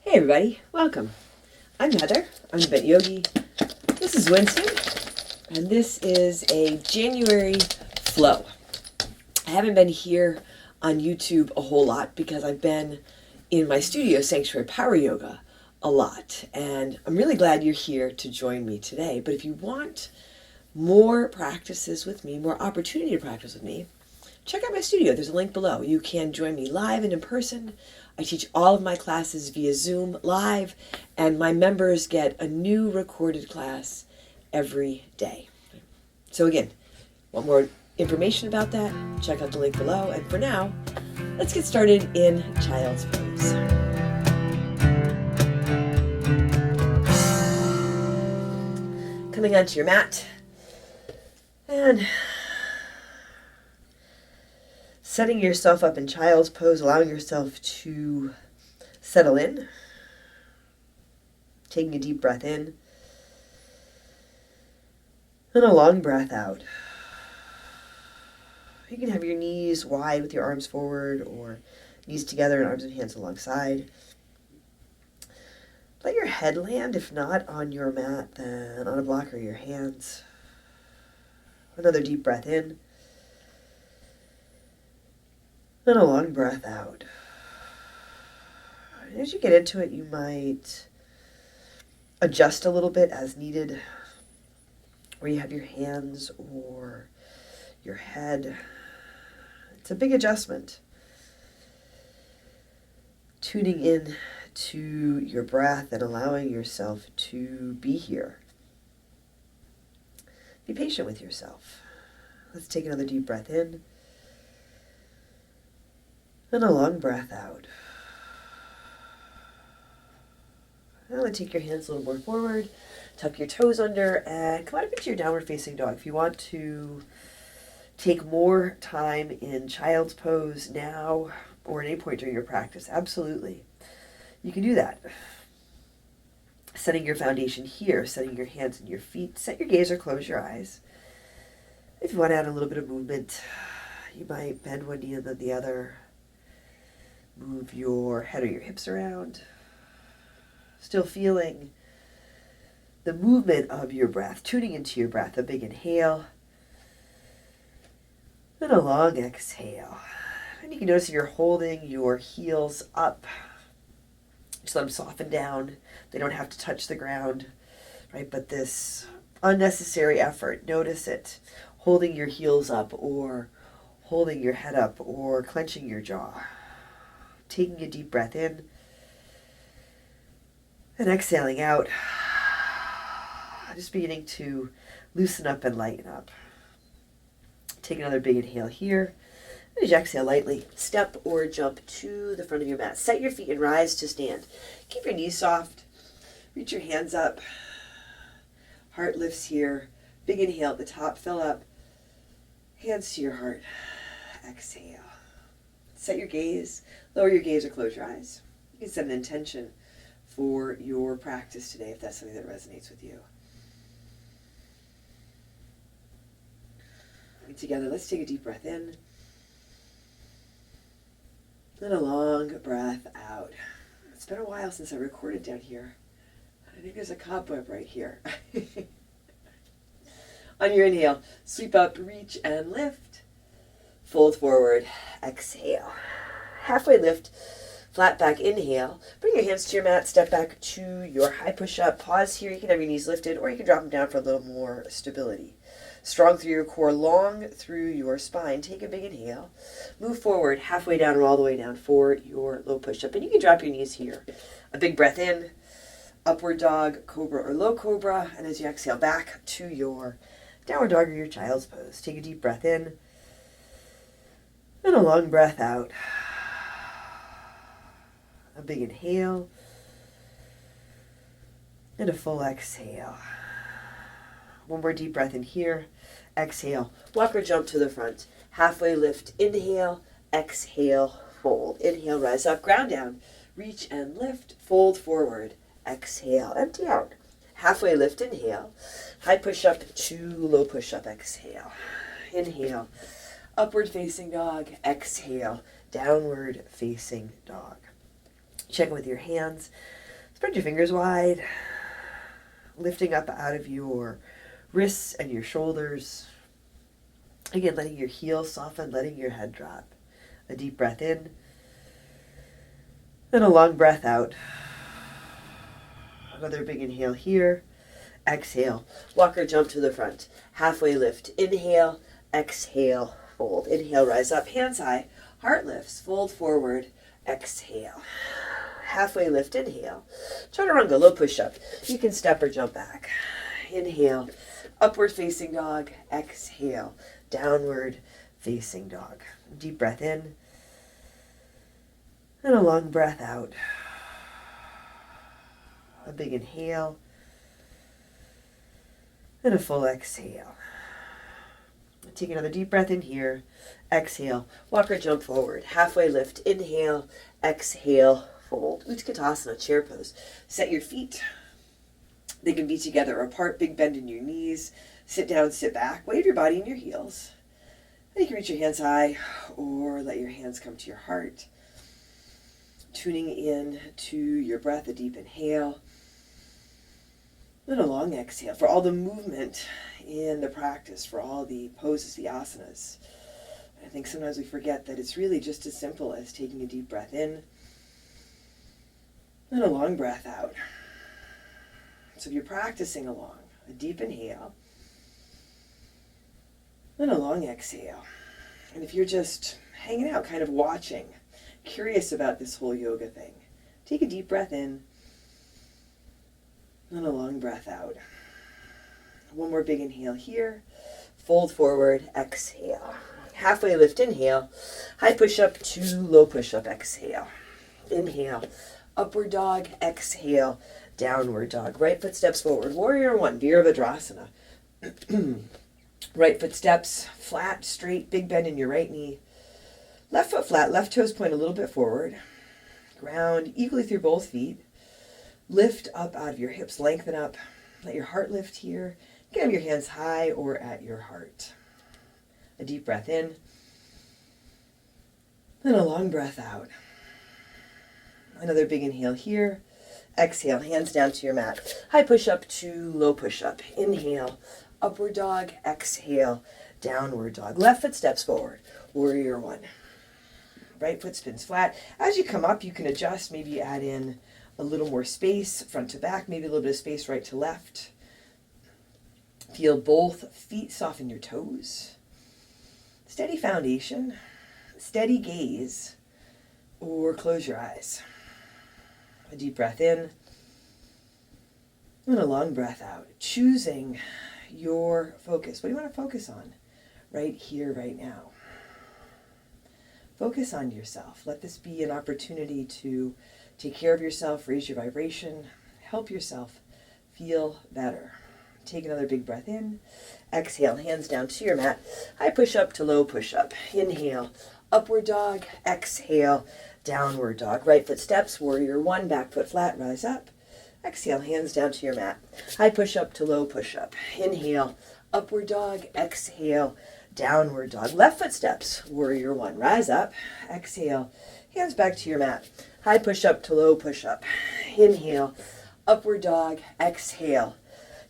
Hey everybody, welcome. I'm Heather. I'm Yogi. This is Winston, and this is a January flow. I haven't been here on YouTube a whole lot because I've been in my studio, Sanctuary Power Yoga, a lot, and I'm really glad you're here to join me today. But if you want more practices with me, more opportunity to practice with me, check out my studio. There's a link below. You can join me live and in person. I teach all of my classes via Zoom live, and my members get a new recorded class every day. So again, want more information about that? Check out the link below. And for now, let's get started in Child's Pose. Coming onto your mat and setting yourself up in Child's Pose, allowing yourself to settle in, taking a deep breath in, and a long breath out. You can have your knees wide with your arms forward or knees together and arms and hands alongside. Let your head land, if not on your mat, then on a block or your hands. Another deep breath in. And a long breath out. As you get into it, you might adjust a little bit as needed, where you have your hands or your head. It's a big adjustment. Tuning in to your breath and allowing yourself to be here. Be patient with yourself. Let's take another deep breath in. And a long breath out. Now take your hands a little more forward, tuck your toes under, and come out into your downward facing dog. If you want to take more time in Child's Pose now or at any point during your practice, absolutely. You can do that. Setting your foundation here, setting your hands and your feet. Set your gaze or close your eyes. If you want to add a little bit of movement, you might bend one knee and then the other. Move your head or your hips around. Still feeling the movement of your breath, tuning into your breath. A big inhale and a long exhale. And you can notice you're holding your heels up. Just let them soften down. They don't have to touch the ground, right? But this unnecessary effort, notice it. Holding your heels up or holding your head up or clenching your jaw. Taking a deep breath in and exhaling out. Just beginning to loosen up and lighten up. Take another big inhale here. And as you exhale lightly, step or jump to the front of your mat. Set your feet and rise to stand. Keep your knees soft. Reach your hands up. Heart lifts here. Big inhale at the top. Fill up. Hands to your heart. Exhale. Set your gaze. Lower your gaze or close your eyes. You can set an intention for your practice today if that's something that resonates with you. And together, let's take a deep breath in. And a long breath out. It's been a while since I recorded down here. I think there's a cobweb right here. On your inhale, sweep up, reach, and lift. Fold forward, exhale. Halfway lift, flat back, inhale. Bring your hands to your mat, step back to your high push-up. Pause here. You can have your knees lifted or you can drop them down for a little more stability. Strong through your core, long through your spine. Take a big inhale. Move forward, halfway down or all the way down for your low push-up. And you can drop your knees here. A big breath in, upward dog, cobra or low cobra. And as you exhale, back to your downward dog or your Child's Pose. Take a deep breath in and a long breath out. A big inhale and a full exhale. One more deep breath in here. Exhale. Walk or jump to the front. Halfway lift. Inhale. Exhale. Fold. Inhale. Rise up. Ground down. Reach and lift. Fold forward. Exhale. Empty out. Halfway lift. Inhale. High push up to low push up. Exhale. Inhale. Upward facing dog. Exhale. Downward facing dog. Check in with your hands. Spread your fingers wide, lifting up out of your wrists and your shoulders. Again, letting your heels soften, letting your head drop. A deep breath in, and a long breath out. Another big inhale here. Exhale. Walk or jump to the front. Halfway lift. Inhale. Exhale. Fold. Inhale, rise up. Hands high. Heart lifts. Fold forward. Exhale. Halfway lift. Inhale. Chaturanga, low push up. You can step or jump back. Inhale. Upward facing dog. Exhale. Downward facing dog. Deep breath in. And a long breath out. A big inhale. And a full exhale. Take another deep breath in here. Exhale. Walk or jump forward. Halfway lift. Inhale. Exhale. Fold. Utkatasana, chair pose. Set your feet. They can be together or apart. Big bend in your knees. Sit down, sit back. Wave your body in your heels. And you can reach your hands high or let your hands come to your heart. Tuning in to your breath, a deep inhale. And a long exhale. For all the movement in the practice, for all the poses, the asanas, I think sometimes we forget that it's really just as simple as taking a deep breath in and a long breath out. So if you're practicing along, a deep inhale and a long exhale. And if you're just hanging out, kind of watching, curious about this whole yoga thing, take a deep breath in and a long breath out. One more big inhale here. Fold forward, exhale. Halfway lift, inhale. High push-up to low push-up, exhale. Inhale. Upward dog, exhale. Downward dog. Right foot steps forward. Warrior one, Virabhadrasana. Right foot steps flat, straight, big bend in your right knee. Left foot flat, left toes point a little bit forward. Ground equally through both feet. Lift up out of your hips, lengthen up. Let your heart lift here. You can have your hands high or at your heart. A deep breath in. And a long breath out. Another big inhale here. Exhale, hands down to your mat. High push-up to low push-up. Inhale, upward dog. Exhale, downward dog. Left foot steps forward. Warrior one. Right foot spins flat. As you come up, you can adjust. Maybe add in a little more space, front to back, maybe a little bit of space right to left. Feel both feet soften your toes. Steady foundation, steady gaze, or close your eyes. A deep breath in, and a long breath out. Choosing your focus. What do you want to focus on right here, right now? Focus on yourself. Let this be an opportunity to take care of yourself, raise your vibration, help yourself feel better. Take another big breath in. Exhale, hands down to your mat. High push-up to low push-up. Inhale, upward dog. Exhale, downward dog. Right foot steps, warrior one, back foot flat, rise up. Exhale, hands down to your mat. High push-up to low push-up. Inhale, upward dog. Exhale, downward dog. Left foot steps, warrior one, rise up. Exhale, hands back to your mat. High push-up to low push-up. Inhale, upward dog. Exhale,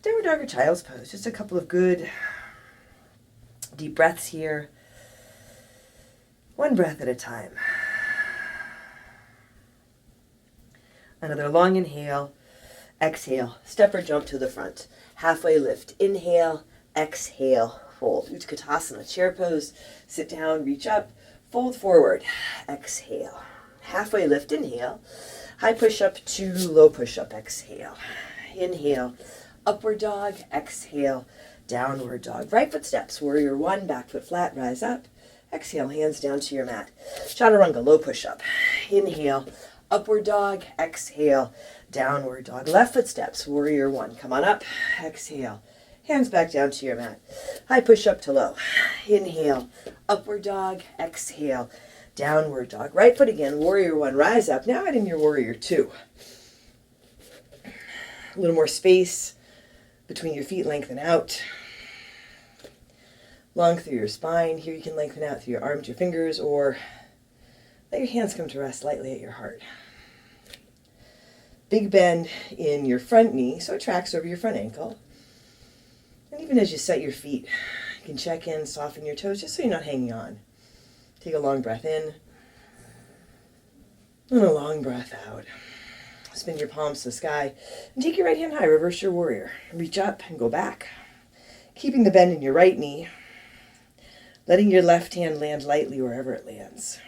downward dog or child's pose. Just a couple of good deep breaths here. One breath at a time. Another long inhale. Exhale, step or jump to the front. Halfway lift. Inhale, exhale, fold. Utkatasana, chair pose. Sit down, reach up, fold forward. Exhale. Halfway lift, inhale. High push-up to low push-up, exhale. Inhale, upward dog, exhale, downward dog. Right foot steps, warrior one, back foot flat, rise up. Exhale, hands down to your mat. Chaturanga, low push-up. Inhale, upward dog, exhale, downward dog. Left foot steps, warrior one. Come on up, exhale. Hands back down to your mat. High push-up to low. Inhale, upward dog, exhale, downward dog. Right foot again, warrior one, rise up. Now add in your warrior two. A little more space between your feet, lengthen out. Long through your spine. Here you can lengthen out through your arms, your fingers, or let your hands come to rest lightly at your heart. Big bend in your front knee so it tracks over your front ankle. And even as you set your feet, you can check in, soften your toes just so you're not hanging on. Take a long breath in and a long breath out. Spin your palms to the sky and take your right hand high. Reverse your warrior. Reach up and go back. Keeping the bend in your right knee. Letting your left hand land lightly wherever it lands.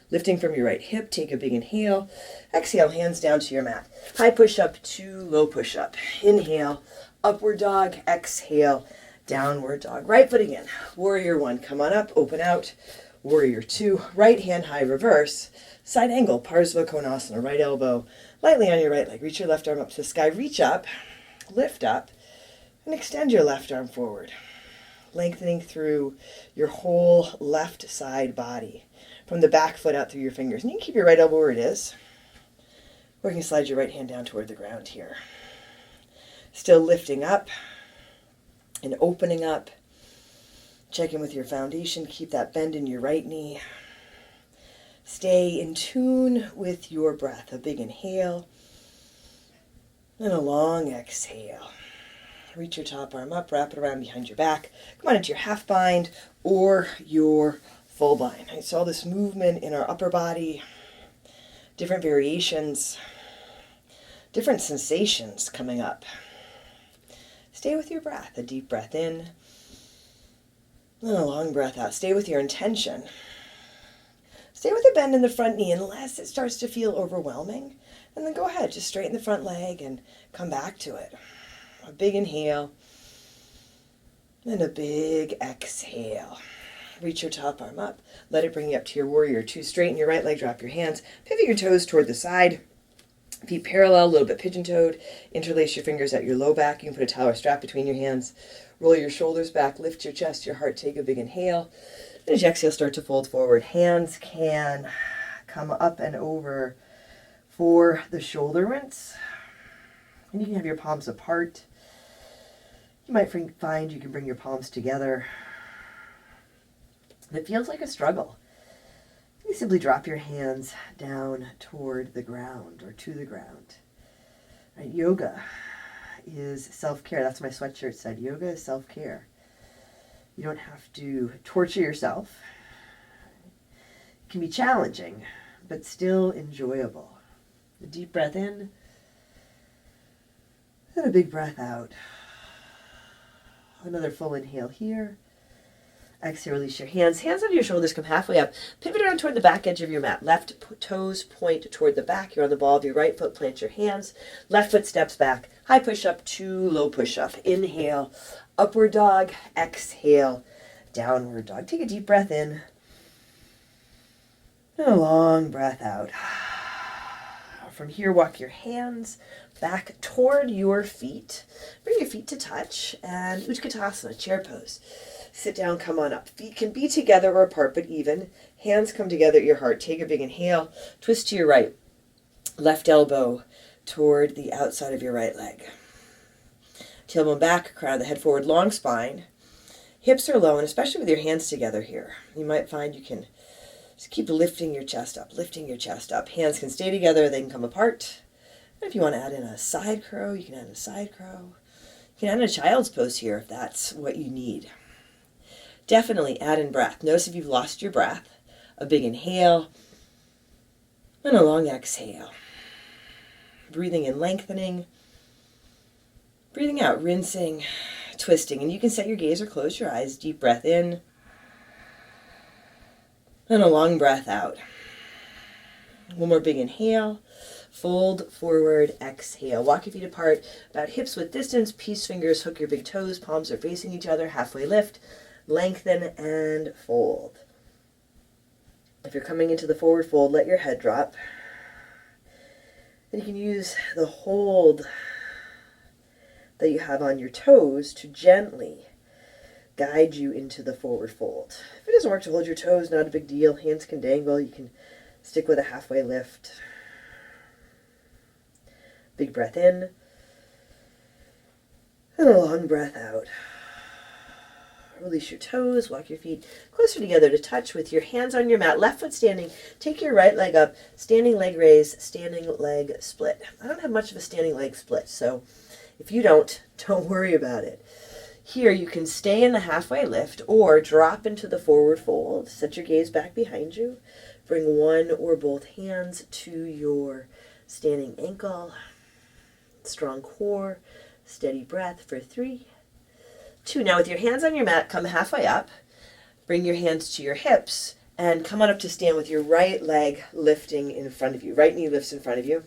Lifting from your right hip, take a big inhale. Exhale, hands down to your mat. High push-up to low push-up. Inhale, upward dog. Exhale, downward dog. Right foot again. Warrior one, come on up, open out. Warrior two, right hand high, reverse. Side angle, Parsva Konasana. Right elbow lightly on your right leg. Reach your left arm up to the sky. Reach up, lift up, and extend your left arm forward. Lengthening through your whole left side body. From the back foot out through your fingers. And you can keep your right elbow where it is. Or you can slide your right hand down toward the ground here. Still lifting up and opening up. Check in with your foundation. Keep that bend in your right knee. Stay in tune with your breath. A big inhale and a long exhale. Reach your top arm up, wrap it around behind your back. Come on into your half bind or your full bind. I saw this movement in our upper body, different variations, different sensations coming up. Stay with your breath. A deep breath in and a long breath out. Stay with your intention. Stay with a bend in the front knee unless it starts to feel overwhelming. And then go ahead, just straighten the front leg and come back to it. A big inhale and a big exhale. Reach your top arm up. Let it bring you up to your warrior two. Straighten your right leg, drop your hands. Pivot your toes toward the side. Feet parallel, a little bit pigeon-toed. Interlace your fingers at your low back. You can put a towel or strap between your hands. Roll your shoulders back. Lift your chest, your heart. Take a big inhale. And as you exhale, start to fold forward. Hands can come up and over for the shoulder rinse. And you can have your palms apart. You might find you can bring your palms together. And it feels like a struggle. You simply drop your hands down toward the ground or to the ground. Right? Yoga is self-care. That's what my sweatshirt said. Yoga is self-care. You don't have to torture yourself. It can be challenging, but still enjoyable. A deep breath in and a big breath out. Another full inhale here. Exhale, release your hands. Hands under your shoulders, come halfway up. Pivot around toward the back edge of your mat. Left toes point toward the back. You're on the ball of your right foot. Plant your hands. Left foot steps back. High push-up to low push-up. Inhale, upward dog. Exhale, downward dog. Take a deep breath in. And a long breath out. From here, walk your hands back toward your feet. Bring your feet to touch. And Utkatasana, chair pose. Sit down, come on up. Feet can be together or apart, but even. Hands come together at your heart. Take a big inhale. Twist to your right. Left elbow toward the outside of your right leg. Tailbone back, crown of the head forward, long spine. Hips are low, and especially with your hands together here, you might find you can just keep lifting your chest up, lifting your chest up. Hands can stay together, they can come apart. And if you want to add in a side crow, you can add in a side crow. You can add in a child's pose here if that's what you need. Definitely add in breath. Notice if you've lost your breath. A big inhale and a long exhale. Breathing in, lengthening. Breathing out, rinsing, twisting. And you can set your gaze or close your eyes. Deep breath in and a long breath out. One more big inhale. Fold forward, exhale. Walk your feet apart, about hips width distance. Peace fingers, hook your big toes. Palms are facing each other. Halfway lift. Lengthen and fold. If you're coming into the forward fold, let your head drop. And you can use the hold that you have on your toes to gently guide you into the forward fold. If it doesn't work to hold your toes, not a big deal. Hands can dangle. You can stick with a halfway lift. Big breath in and a long breath out. Release your toes, walk your feet closer together to touch with your hands on your mat. Left foot standing. Take your right leg up. Standing leg raise, standing leg split. I don't have much of a standing leg split, so if you don't worry about it. Here you can stay in the halfway lift or drop into the forward fold. Set your gaze back behind you. Bring one or both hands to your standing ankle. Strong core, steady breath for 3, 2. Now with your hands on your mat, come halfway up. Bring your hands to your hips and come on up to stand with your right leg lifting in front of you. Right knee lifts in front of you.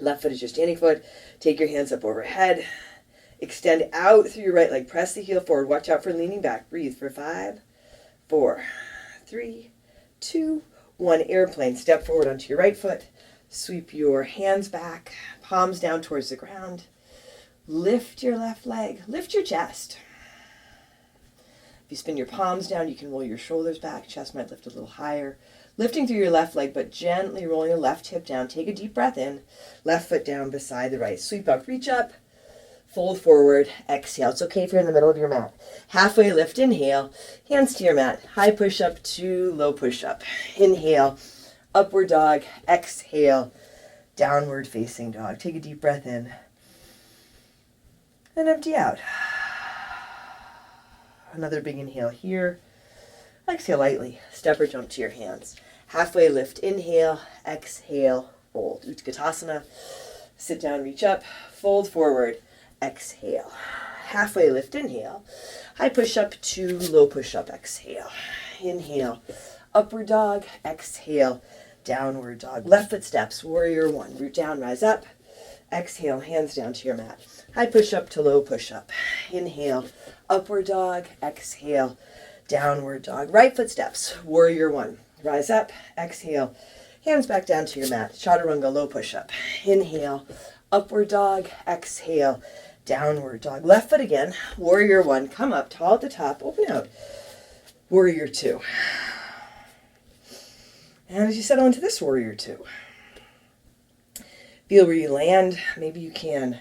Left foot is your standing foot. Take your hands up overhead. Extend out through your right leg. Press the heel forward. Watch out for leaning back. Breathe for 5, 4, 3, 2, 1. Airplane. Step forward onto your right foot. Sweep your hands back, palms down towards the ground. Lift your left leg, lift your chest. If you spin your palms down, you can roll your shoulders back. Chest might lift a little higher. Lifting through your left leg, but gently rolling the left hip down. Take a deep breath in. Left foot down beside the right. Sweep up, reach up, fold forward, exhale. It's okay if you're in the middle of your mat. Halfway lift, inhale, hands to your mat. High push up to low push up. Inhale. Upward dog, exhale, downward facing dog. Take a deep breath in and empty out. Another big inhale here. Exhale lightly, step or jump to your hands. Halfway lift, inhale, exhale, fold. Utkatasana, sit down, reach up, fold forward, exhale. Halfway lift, inhale, high push up to low push up, exhale. Inhale, upward dog, exhale, downward dog. Left foot steps, warrior 1. Root down, rise up. Exhale, hands down to your mat. High push up to low push up. Inhale, upward dog. Exhale, downward dog. Right foot steps, warrior 1. Rise up. Exhale, hands back down to your mat. Chaturanga, low push up. Inhale, upward dog. Exhale, downward dog. Left foot again, warrior 1. Come up, tall at the top, open out. Warrior 2. And as you settle into this warrior 2, feel where you land. Maybe you can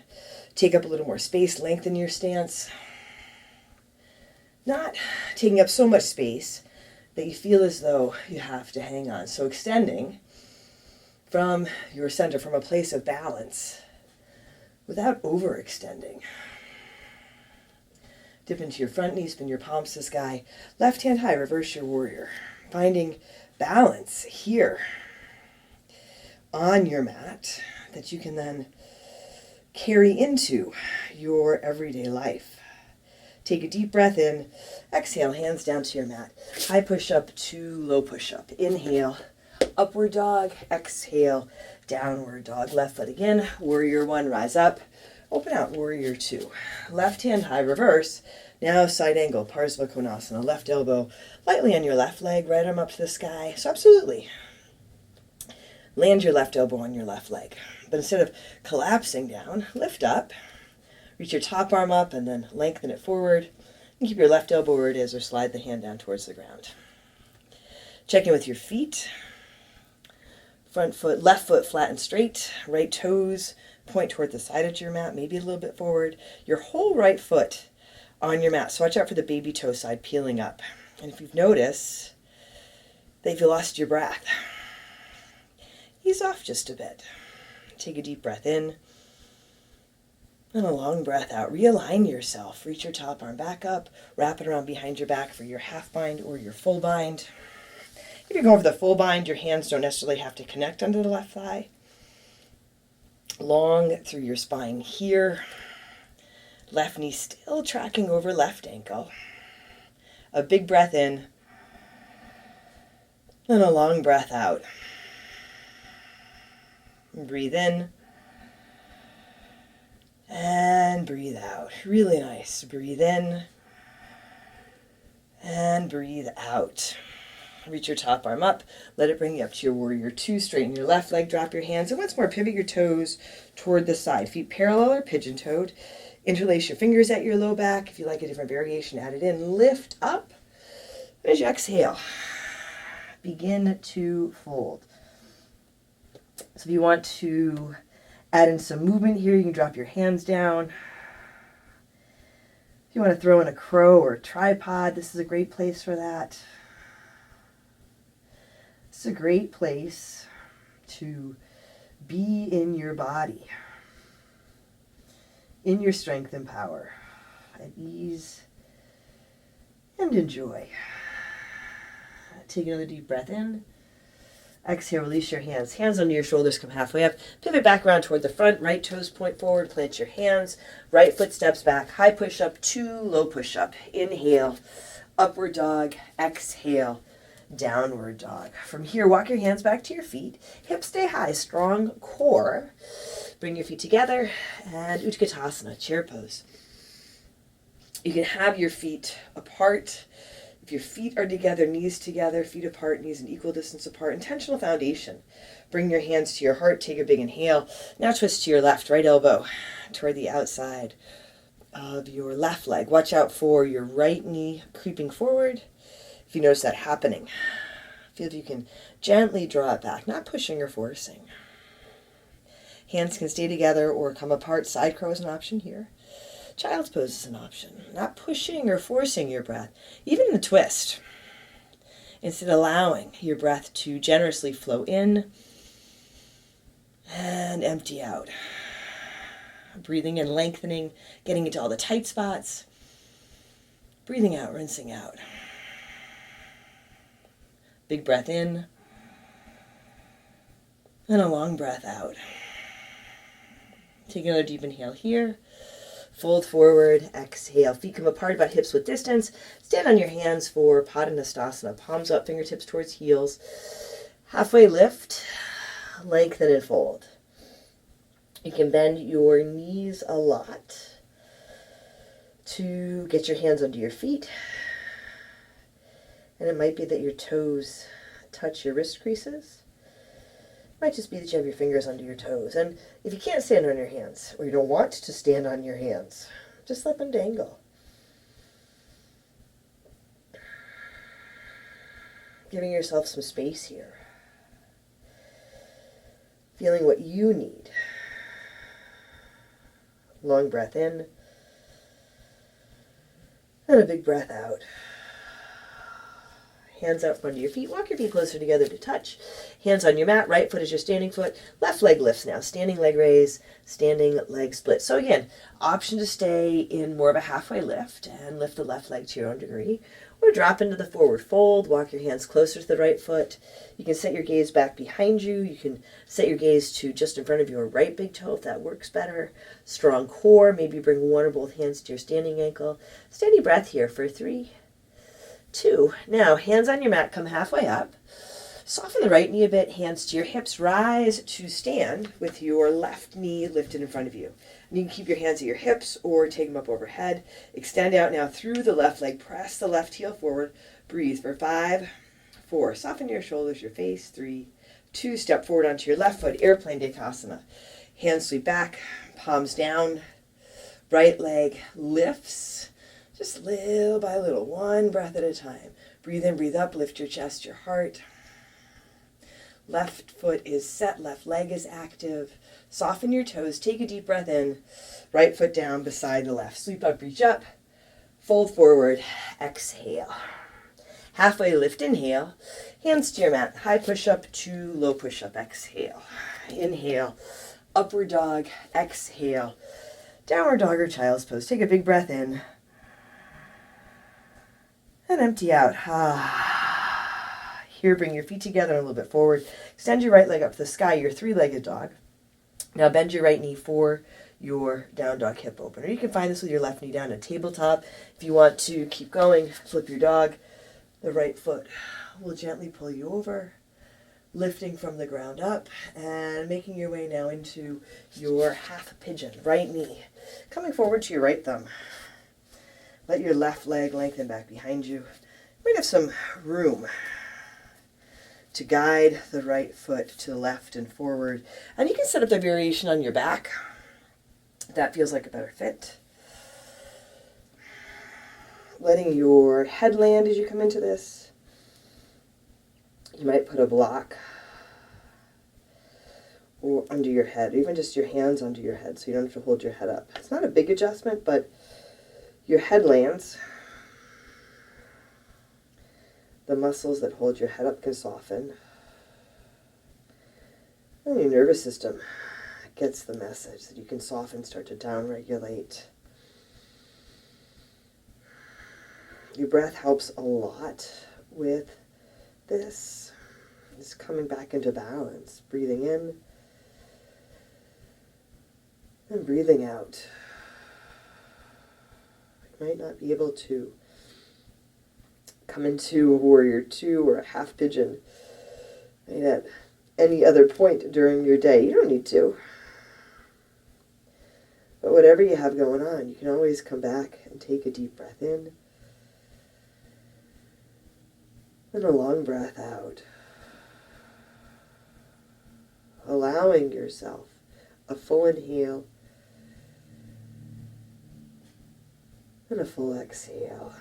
take up a little more space, lengthen your stance. Not taking up so much space that you feel as though you have to hang on. So extending from your center, from a place of balance, without overextending. Dip into your front knee, spin your palms to the sky. Left hand high, reverse your warrior. Finding balance here on your mat that you can then carry into your everyday life. Take a deep breath in. Exhale, hands down to your mat. High push up to low push up. Inhale, upward dog. Exhale, downward dog. Left foot again. Warrior 1, rise up. Open out, warrior 2. Left hand high, reverse. Now side angle, Parsva Konasana. Left elbow lightly on your left leg, right arm up to the sky. So absolutely, land your left elbow on your left leg. But instead of collapsing down, lift up. Reach your top arm up and then lengthen it forward. And keep your left elbow where it is or slide the hand down towards the ground. Check in with your feet. Front foot, left foot flat and straight. Right toes point toward the side of your mat, maybe a little bit forward. Your whole right foot on your mat. So watch out for the baby toe side peeling up. And if you've noticed that you've lost your breath, ease off just a bit. Take a deep breath in and a long breath out. Realign yourself. Reach your top arm back up. Wrap it around behind your back for your half bind or your full bind. If you're going for the full bind, your hands don't necessarily have to connect under the left thigh. Long through your spine here. Left knee still tracking over left ankle. A big breath in and a long breath out. Breathe in and breathe out. Really nice. Breathe in and breathe out. Reach your top arm up. Let it bring you up to your warrior 2. Straighten your left leg. Drop your hands. And once more, pivot your toes toward the side. Feet parallel or pigeon-toed. Interlace your fingers at your low back. If you like a different variation, add it in. Lift up. As you exhale, begin to fold. So if you want to add in some movement here, you can drop your hands down. If you want to throw in a crow or a tripod, this is a great place for that. It's a great place to be in your body, in your strength and power, at ease and enjoy. Take another deep breath in. Exhale, release your hands. Hands under your shoulders, come halfway up. Pivot back around toward the front. Right toes point forward, plant your hands. Right foot steps back. High push-up to low push-up. Inhale, upward dog. Exhale, downward dog. From here, walk your hands back to your feet. Hips stay high, strong core. Bring your feet together and Utkatasana, chair pose. You can have your feet apart. If your feet are together, knees together, feet apart, knees an equal distance apart. Intentional foundation. Bring your hands to your heart. Take a big inhale. Now twist to your left, right elbow toward the outside of your left leg. Watch out for your right knee creeping forward. If you notice that happening, feel if you can gently draw it back, not pushing or forcing. Hands can stay together or come apart. Side crow is an option here. Child's pose is an option. Not pushing or forcing your breath, even in the twist. Instead, allowing your breath to generously flow in and empty out. Breathing in, lengthening, getting into all the tight spots. Breathing out, rinsing out. Big breath in and a long breath out. Take another deep inhale here. Fold forward, exhale. Feet come apart about hips width distance. Stand on your hands for Padangusthasana. Palms up, fingertips towards heels. Halfway lift, lengthen and fold. You can bend your knees a lot to get your hands under your feet. And it might be that your toes touch your wrist creases. Might just be that you have your fingers under your toes. And if you can't stand on your hands, or you don't want to stand on your hands, just let them dangle. Giving yourself some space here. Feeling what you need. Long breath in. And a big breath out. Hands out front of your feet. Walk your feet closer together to touch. Hands on your mat. Right foot is your standing foot. Left leg lifts now. Standing leg raise. Standing leg split. So again, option to stay in more of a halfway lift and lift the left leg to your own degree. Or drop into the forward fold. Walk your hands closer to the right foot. You can set your gaze back behind you. You can set your gaze to just in front of your right big toe if that works better. Strong core. Maybe bring one or both hands to your standing ankle. Steady breath here for 3, 2. Now, hands on your mat, come halfway up. Soften the right knee a bit, hands to your hips. Rise to stand with your left knee lifted in front of you. And you can keep your hands at your hips or take them up overhead. Extend out now through the left leg. Press the left heel forward. Breathe for 5, 4. Soften your shoulders, your face. 3, 2. Step forward onto your left foot. Airplane Dekasana. Hands sweep back, palms down. Right leg lifts. Just little by little, one breath at a time. Breathe in, breathe up, lift your chest, your heart. Left foot is set, left leg is active. Soften your toes, take a deep breath in. Right foot down beside the left. Sweep up, reach up. Fold forward, exhale. Halfway lift, inhale. Hands to your mat, high push-up to low push-up, exhale. Inhale, upward dog, exhale. Downward dog or child's pose. Take a big breath in. And empty out. Here, bring your feet together a little bit forward. Extend your right leg up to the sky, your 3-legged dog. Now bend your right knee for your down dog hip opener. You can find this with your left knee down at tabletop. If you want to keep going, flip your dog. The right foot will gently pull you over, lifting from the ground up and making your way now into your half pigeon. Right knee coming forward to your right thumb. Let your left leg lengthen back behind you. You might have some room to guide the right foot to the left and forward. And you can set up the variation on your back. That feels like a better fit. Letting your head land as you come into this. You might put a block or under your head, or even just your hands under your head so you don't have to hold your head up. It's not a big adjustment, but your head lands, the muscles that hold your head up can soften, and your nervous system gets the message that you can soften, start to downregulate. Your breath helps a lot with this. Just coming back into balance, breathing in and breathing out. You might not be able to come into a warrior two or a half pigeon at any other point during your day. You don't need to. But whatever you have going on, you can always come back and take a deep breath in and a long breath out. Allowing yourself a full inhale and a full exhale.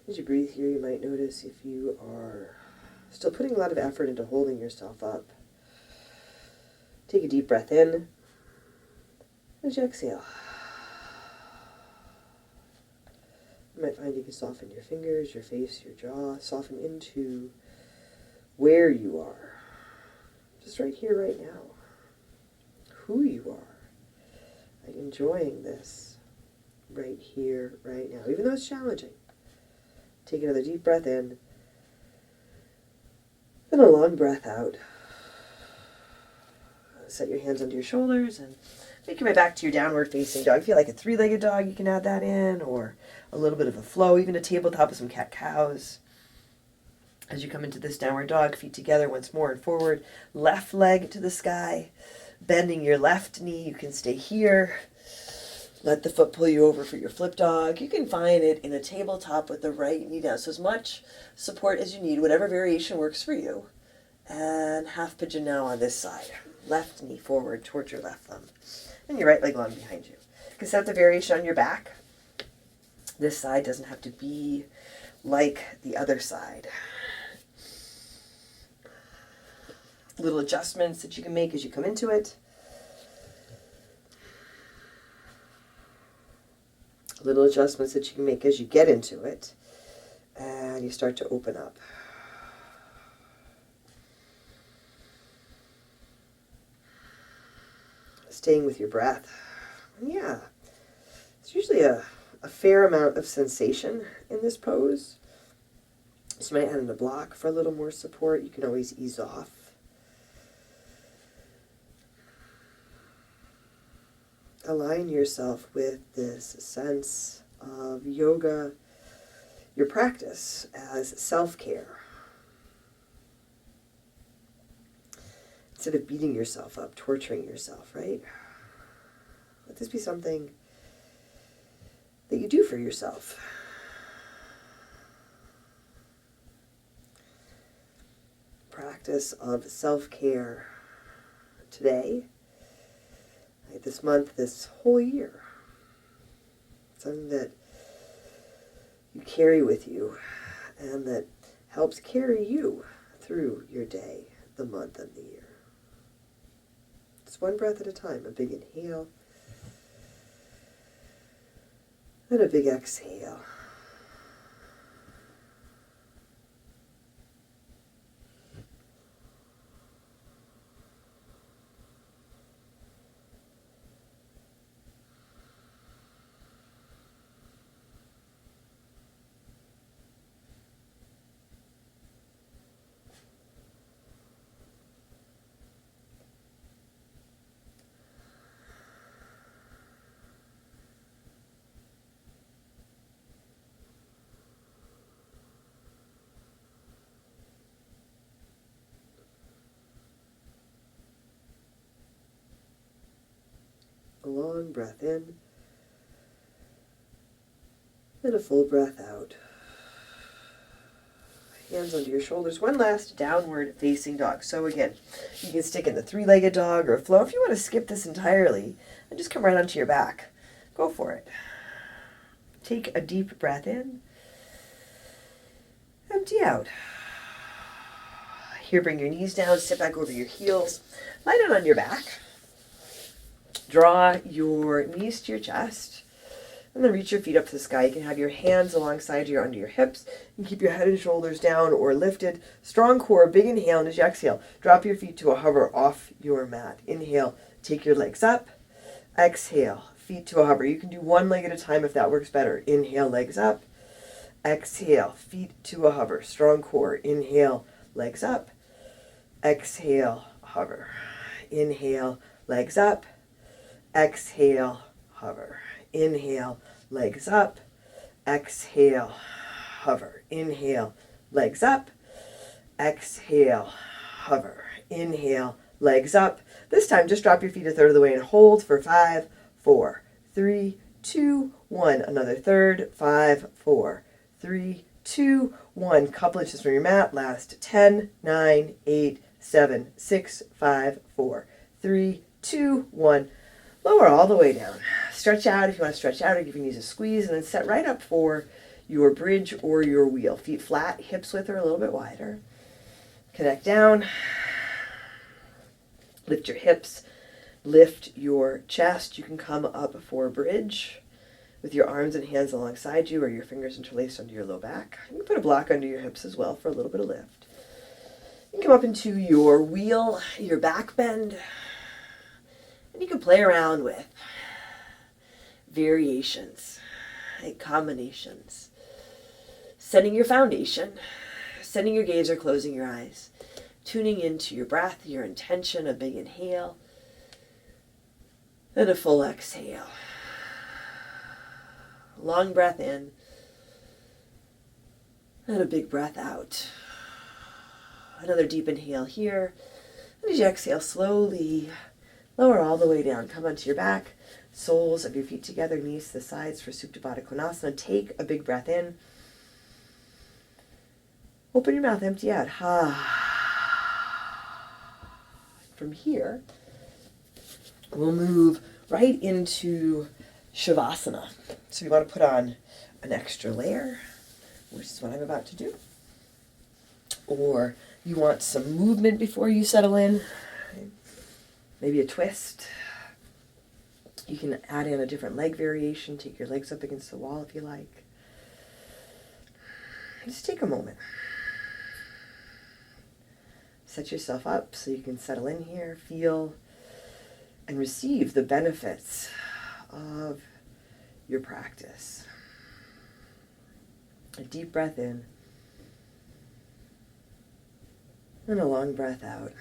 As you breathe here, you might notice if you are still putting a lot of effort into holding yourself up. Take a deep breath in. As you exhale, you might find you can soften your fingers, your face, your jaw, soften into where you are. Just right here, right now. Who you are. Like enjoying this right here, right now, even though it's challenging. Take another deep breath in, and a long breath out. Set your hands under your shoulders and make your way back to your downward facing dog. If you like a three-legged dog, you can add that in, or a little bit of a flow, even a tabletop with some cat-cows. As you come into this downward dog, feet together once more and forward, left leg to the sky, bending your left knee. You can stay here. Let the foot pull you over for your flip dog. You can find it in a tabletop with the right knee down. So as much support as you need, whatever variation works for you. And half pigeon now on this side. Left knee forward towards your left thumb. And your right leg long behind you. You can set the variation on your back. This side doesn't have to be like the other side. Little adjustments that you can make as you come into it. Little adjustments that you can make as you get into it. And you start to open up. Staying with your breath. Yeah, it's usually a fair amount of sensation in this pose. So you might add in a block for a little more support. You can always ease off. Align yourself with this sense of yoga, your practice as self-care. Instead of beating yourself up, torturing yourself, right? Let this be something that you do for yourself. Practice of self-care today, this month, this whole year. Something that you carry with you and that helps carry you through your day, the month, and the year. It's one breath at a time. A big inhale and a big exhale. A long breath in And a full breath out. Hands under your shoulders. One last downward facing dog. So again, you can stick in the three-legged dog or a flow. If you want to skip this entirely and just come right onto your back, go for it. Take a deep breath in. Empty out. Here, bring your knees down, sit back over your heels. Lie down on your back. Draw your knees to your chest. And then reach your feet up to the sky. You can have your hands alongside you under your hips and keep your head and shoulders down or lifted. Strong core, big inhale, and as you exhale, drop your feet to a hover off your mat. Inhale, take your legs up. Exhale, feet to a hover. You can do one leg at a time if that works better. Inhale, legs up. Exhale, feet to a hover. Strong core. Inhale, legs up. Exhale, hover. Inhale, legs up. Exhale, hover. Inhale, legs up. Exhale, hover. Inhale, legs up. Exhale, hover. Inhale, legs up. This time, just drop your feet a third of the way and hold for 5, 4, 3, 2, 1. Another third. 5, 4, 3, 2, 1. Couple inches from your mat. Last 10, 9, 8, 7, 6, 5, 4, 3, 2, 1. Lower all the way down. Stretch out if you want to stretch out or give your knees a squeeze, and then set right up for your bridge or your wheel. Feet flat, hips width or a little bit wider. Connect down. Lift your hips. Lift your chest. You can come up for a bridge with your arms and hands alongside you or your fingers interlaced under your low back. You can put a block under your hips as well for a little bit of lift. You can come up into your wheel, your back bend, and you can play around with variations, combinations. Setting your foundation, setting your gaze or closing your eyes, tuning into your breath, your intention, a big inhale, and a full exhale. Long breath in, and a big breath out. Another deep inhale here, and as you exhale, slowly lower all the way down. Come onto your back, soles of your feet together, knees to the sides for Supta Baddha Konasana. Take a big breath in. Open your mouth, empty out. From here, we'll move right into Shavasana. So you want to put on an extra layer, which is what I'm about to do. Or you want some movement before you settle in, maybe a twist. You can add in a different leg variation. Take your legs up against the wall if you like. Just take a moment. Set yourself up so you can settle in here, feel and receive the benefits of your practice. A deep breath in and a long breath out.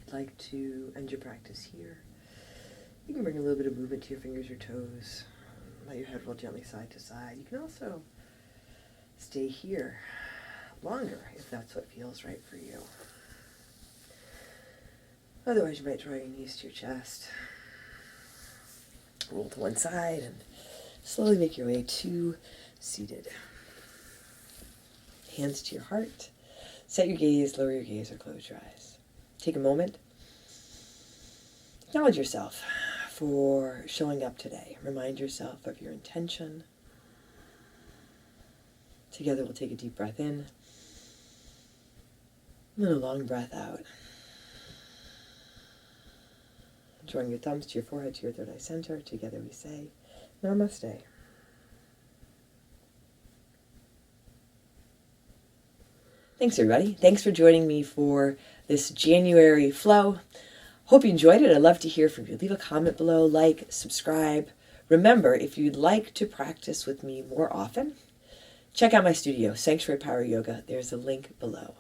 you'd like to end your practice here, you can bring a little bit of movement to your fingers or toes. Let your head roll gently side to side. You can also stay here longer if that's what feels right for you. Otherwise, you might draw your knees to your chest. Roll to one side and slowly make your way to seated. Hands to your heart. Set your gaze, lower your gaze, or close your eyes. Take a moment. Acknowledge yourself for showing up today. Remind yourself of your intention. Together we'll take a deep breath in and then a long breath out. Drawing your thumbs to your forehead, to your third eye center. Together we say, Namaste. Thanks, everybody. Thanks for joining me for this January flow. Hope you enjoyed it. I'd love to hear from you. Leave a comment below, like, subscribe. Remember, if you'd like to practice with me more often, check out my studio, Sanctuary Power Yoga. There's a link below.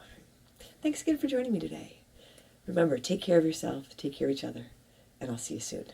Thanks again for joining me today. Remember, take care of yourself, take care of each other, and I'll see you soon.